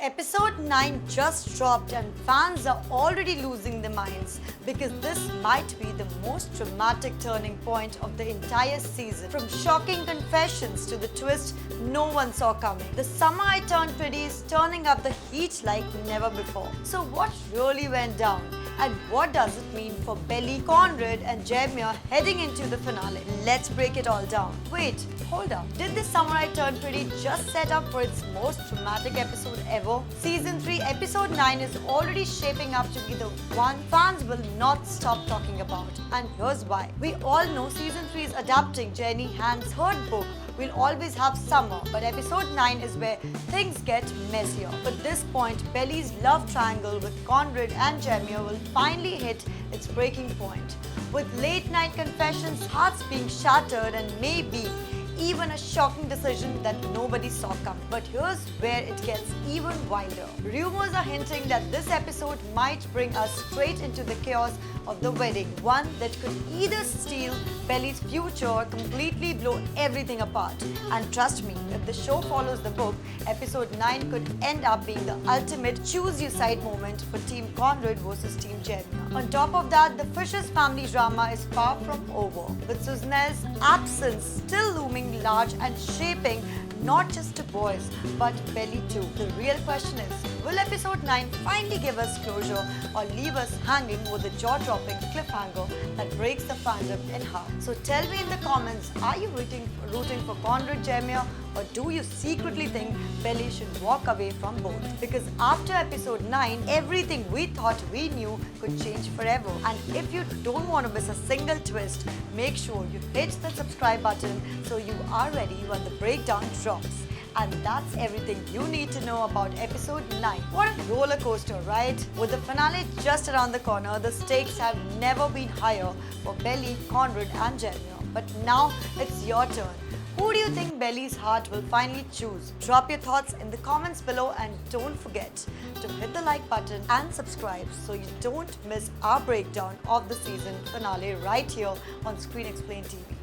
Episode 9 just dropped and fans are already losing their minds because this might be the most dramatic turning point of the entire season. From shocking confessions to the twist no one saw coming, the summer I turned pretty is turning up the heat like never before. So what really went down? And what does it mean for Belly, Conrad and Jaimia heading into the finale? Let's break it all down. Wait, hold up. Did this Summer I Turned Pretty just set up for its most dramatic episode ever? Season 3 episode 9 is already shaping up to be the one fans will not stop talking about. And here's why. We all know Season 3 is adapting Jenny Han's third book, We'll Always Have Summer, but episode 9 is where things get messier. At this point, Belly's love triangle with Conrad and Jaimia will finally hit its breaking point. With late night confessions, hearts being shattered, and maybe even a shocking decision that nobody saw coming. But here's where it gets even wilder. Rumors are hinting that this episode might bring us straight into the chaos of the wedding, one that could either steal Belly's future or completely blow everything apart. And trust me, if the show follows the book, episode 9 could end up being the ultimate choose-your-side moment for Team Conrad versus Team Jaimia. On top of that, the Fishers family drama is far from over, with Susanel's absence still looming large and shaping not just to boys but Belly too. The real question is, will episode 9 finally give us closure or leave us hanging with a jaw-dropping cliffhanger that breaks the fandom in half? So tell me in the comments, are you rooting for Conrad, Jaimia, or do you secretly think Belly should walk away from both? Because after episode 9, everything we thought we knew could change forever. And if you don't want to miss a single twist, make sure you hit the subscribe button so you are ready when the breakdown drops. And that's everything you need to know about episode 9. What a roller coaster, right? With the finale just around the corner, the stakes have never been higher for Belly, Conrad and Jaimia. But now it's your turn. Who do you think Belly's heart will finally choose? Drop your thoughts in the comments below and don't forget to hit the like button and subscribe so you don't miss our breakdown of the season finale right here on Screen Explain TV.